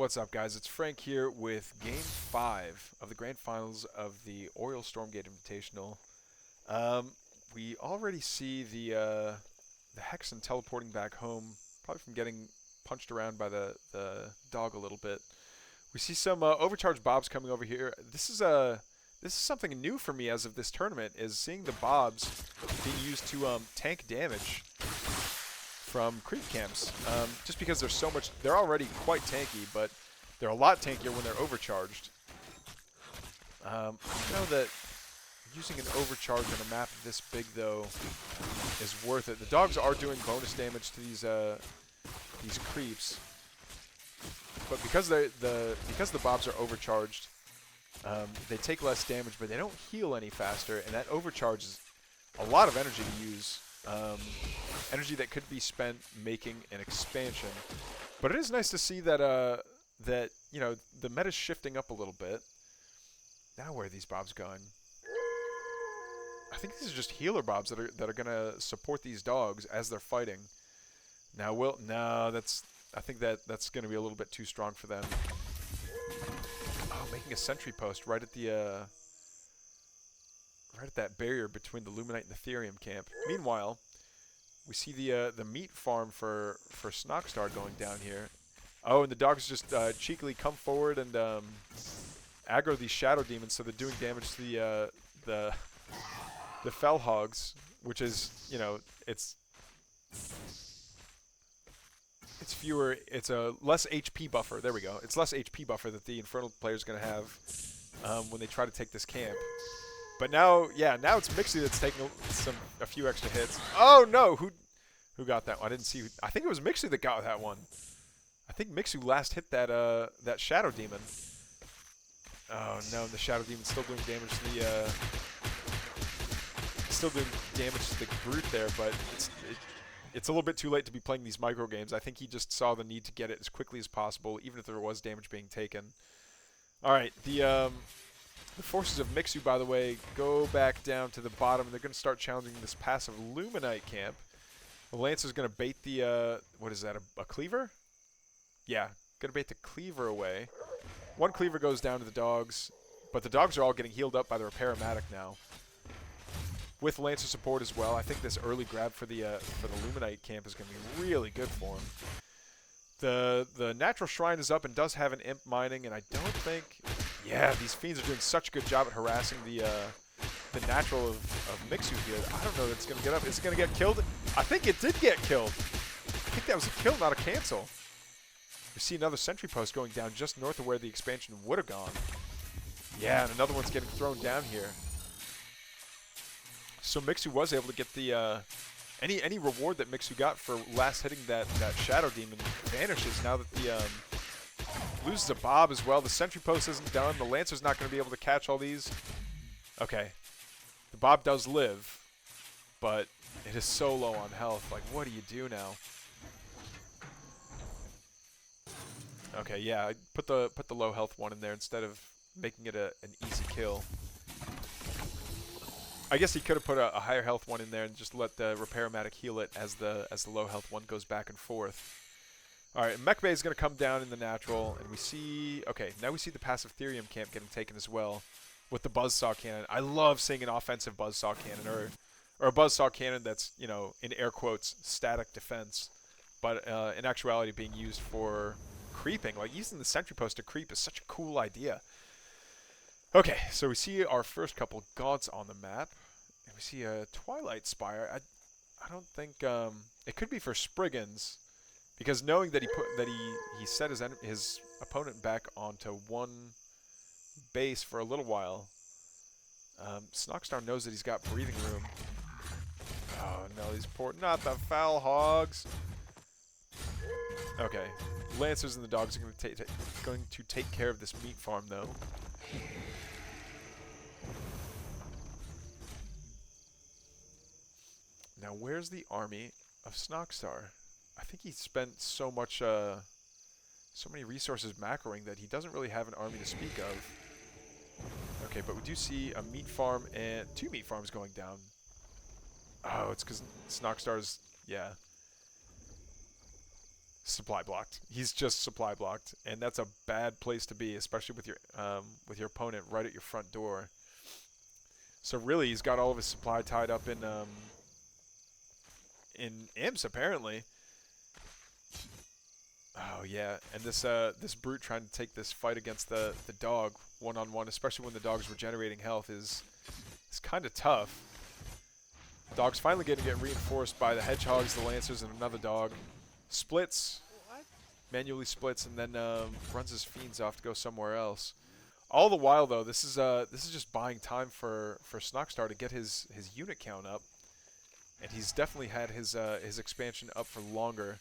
What's up, guys? It's Frank here with Game 5 of the Grand Finals of the Oriole Stormgate Invitational. Um, we already see the Hexen teleporting back home, probably from getting punched around by the dog a little bit. We see some overcharged bobs coming over here. This is something new for me as of this tournament, is seeing the bobs being used to tank damage from creep camps, just because they're already quite tanky, but they're a lot tankier when they're overcharged. I know that using an overcharge on a map this big, though, is worth it. The dogs are doing bonus damage to these creeps, but because the bobs are overcharged, they take less damage, but they don't heal any faster, and that overcharge is a lot of energy to use. Energy that could be spent making an expansion. But it is nice to see that the meta's shifting up a little bit. Now where are these bobs going? I think these are just healer bobs that are gonna support these dogs as they're fighting. Now I think that's gonna be a little bit too strong for them. Oh, making a sentry post right at that barrier between the Luminite and the Therium camp. Meanwhile, we see the meat farm for Snoxtar going down here. Oh, and the dogs just cheekily come forward and aggro these shadow demons, so they're doing damage to the fell hogs, which is, it's a less HP buffer. There we go. It's less HP buffer that the Infernal player is going to have when they try to take this camp. But now it's Mixu that's taking a few extra hits. Oh no, who got that one? I didn't see. I think it was Mixu that got that one. I think Mixu last hit that Shadow Demon. Oh no, the Shadow Demon's still doing damage to the brute there, but it's a little bit too late to be playing these micro games. I think he just saw the need to get it as quickly as possible, even if there was damage being taken. All right, the forces of Mixu, by the way, go back down to the bottom, and they're going to start challenging this passive Luminite camp. The Lancer's going to bait the, what is that, a cleaver? Yeah, going to bait the cleaver away. One cleaver goes down to the dogs, but the dogs are all getting healed up by the Repair-O-Matic now. With Lancer support as well, I think this early grab for the Luminite camp is going to be really good for him. The Natural Shrine is up and does have an Imp mining, and I don't think... Yeah, these Fiends are doing such a good job at harassing the Natural of Mixu here. I don't know that it's going to get up. Is it going to get killed? I think it did get killed. I think that was a kill, not a cancel. We see another sentry post going down just north of where the expansion would have gone. Yeah, and another one's getting thrown down here. So Mixu was able to get the any reward that Mixu got for last hitting that Shadow Demon vanishes now that the loses a Bob as well. The sentry post isn't done. The Lancer's not going to be able to catch all these. Okay, the Bob does live, but it is so low on health. Like, what do you do now? Okay, yeah, I put the low health one in there instead of making it an easy kill. I guess he could have put a higher health one in there and just let the Repair-O-Matic heal it as the low health one goes back and forth. All right, Mech Bay is going to come down in the natural, and we see... Okay, now we see the passive Therium camp getting taken as well with the Buzzsaw Cannon. I love seeing an offensive Buzzsaw Cannon, or a Buzzsaw Cannon that's, in air quotes, static defense, but in actuality being used for creeping. Like, using the sentry post to creep is such a cool idea. Okay, so we see our first couple gods on the map, and we see a Twilight Spire. I don't think it could be for Spriggans, because knowing that he set his opponent back onto one base for a little while, Snoxtar knows that he's got breathing room. Oh no, not the foul hogs. Okay, Lancers and the dogs are going to take care of this meat farm though. Now, where's the army of Snoxtar? I think he spent so many resources macroing that he doesn't really have an army to speak of. Okay, but we do see a meat farm and 2 meat farms going down. Oh, it's because Snoxtar's, yeah. supply blocked. He's just supply blocked, and that's a bad place to be, especially with your opponent right at your front door. So really, he's got all of his supply tied up in imps apparently. Oh yeah, and this brute trying to take this fight against the dog one-on-one, especially when the dog's regenerating health, is kind of tough. Dog's finally getting reinforced by the hedgehogs, the lancers, and another dog. Splits, manually splits, and then runs his fiends off to go somewhere else. All the while, though, this is just buying time for Snoxtar to get his unit count up, and he's definitely had his expansion up for longer.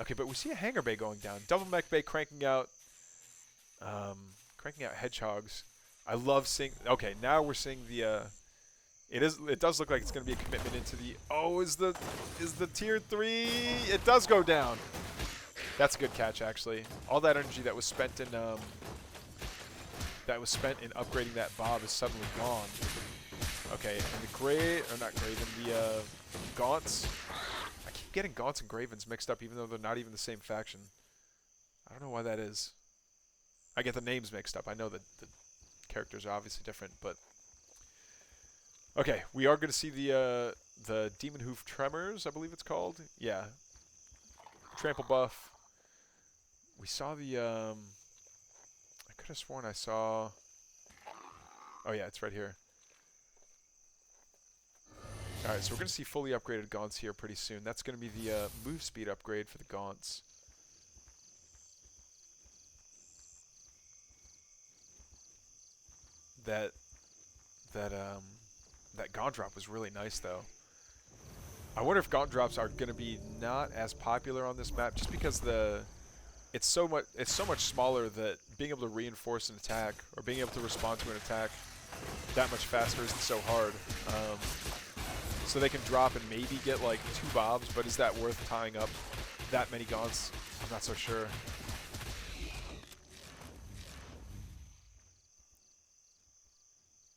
Okay, but we see a hangar bay going down. Double mech bay cranking out hedgehogs. I love seeing. Okay, now we're seeing the. It does look like it's going to be a commitment into the. Oh, is the tier 3? It does go down. That's a good catch, actually. All that energy that was spent in upgrading that Bob is suddenly gone. Okay, and the Gaunts. I keep getting Gaunts and Gravens mixed up, even though they're not even the same faction. I don't know why that is. I get the names mixed up. I know that the characters are obviously different, but okay, we are going to see the Demon Hoof Tremors, I believe it's called. Yeah, trample buff. We saw the I could have sworn I saw. Oh yeah, it's right here. All right, so we're going to see fully upgraded Gaunts here pretty soon. That's going to be the move speed upgrade for the Gaunts. That Gaunt drop was really nice, though. I wonder if Gaunt drops are going to be not as popular on this map, just because it's so much smaller that being able to reinforce an attack or being able to respond to an attack that much faster isn't so hard. So they can drop and maybe get like 2 Bobs, but is that worth tying up that many Gaunts? I'm not so sure.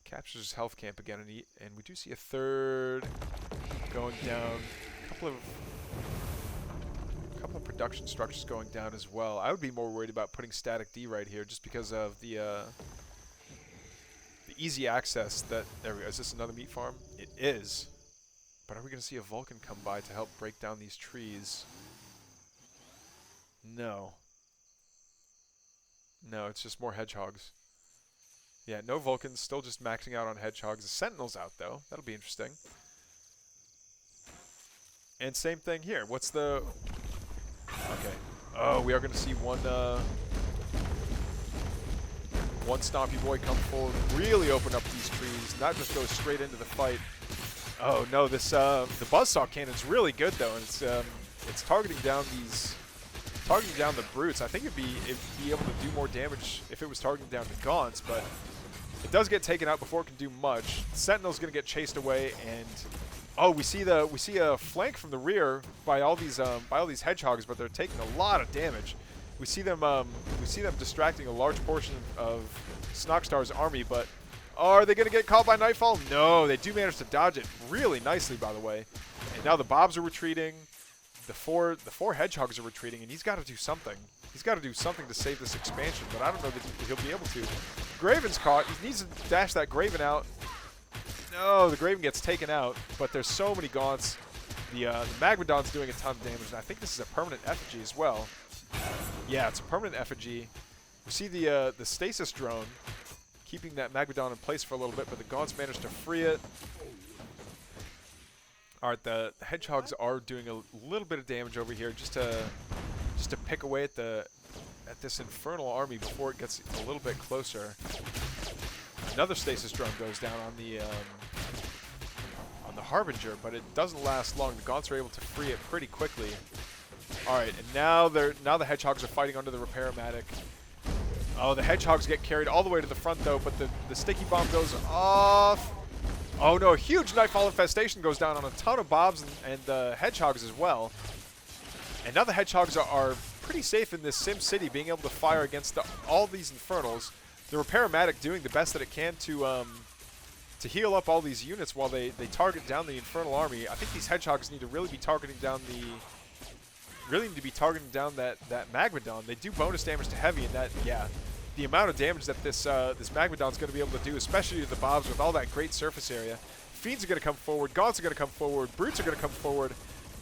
Captures his health camp again, and we do see a third going down. A couple of production structures going down as well. I would be more worried about putting static D right here, just because of the easy access that. There we go. Is this another meat farm? It is. But are we going to see a Vulcan come by to help break down these trees? No. No, it's just more hedgehogs. Yeah, no Vulcans, still just maxing out on hedgehogs. The Sentinel's out, though. That'll be interesting. And same thing here. What's the... Okay. Oh, we are going to see one Stompy Boy come forward, really open up these trees, not just go straight into the fight. Oh, no, the Buzzsaw Cannon's really good, though, and it's targeting down the brutes. I think it'd be able to do more damage if it was targeting down the Gaunts, but it does get taken out before it can do much. The Sentinel's going to get chased away, and oh, we see a flank from the rear by all these hedgehogs, but they're taking a lot of damage. We see them distracting a large portion of Snoxtar's army, but are they going to get caught by Nightfall? No, they do manage to dodge it really nicely, by the way. And now the Bobs are retreating. The four hedgehogs are retreating, and he's got to do something. He's got to do something to save this expansion, but I don't know that he'll be able to. Graven's caught. He needs to dash that Graven out. No, the Graven gets taken out, but there's so many Gaunts. The Magmadon's doing a ton of damage, and I think this is a permanent effigy as well. Yeah, it's a permanent effigy. We see the stasis drone keeping that Magmadon in place for a little bit, but the Gaunts managed to free it. All right, the hedgehogs are doing a little bit of damage over here, just to pick away at this infernal army before it gets a little bit closer. Another stasis drone goes down on the Harbinger, but it doesn't last long. The Gaunts are able to free it pretty quickly. All right, and now the hedgehogs are fighting under the Repair-O-Matic. Oh, the hedgehogs get carried all the way to the front, though, but the sticky bomb goes off. Oh, no, a huge Nightfall infestation goes down on a ton of Bobs and hedgehogs as well. And now the hedgehogs are pretty safe in this Sim City, being able to fire against all these Infernals. The Repair-O-Matic doing the best that it can to heal up all these units while they target down the Infernal army. I think these hedgehogs need to really be targeting down really need to be targeting down that Magmadon. They do bonus damage to heavy, and that, yeah, the amount of damage that this Magmadon's going to be able to do, especially to the Bobs with all that great surface area. Fiends are going to come forward, Gaunts are going to come forward, Brutes are going to come forward,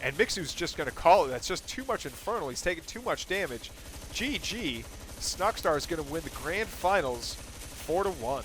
and Mixu's just going to call it. That's just too much Infernal. He's taking too much damage. GG. Snoxtar is going to win the Grand Finals 4-1.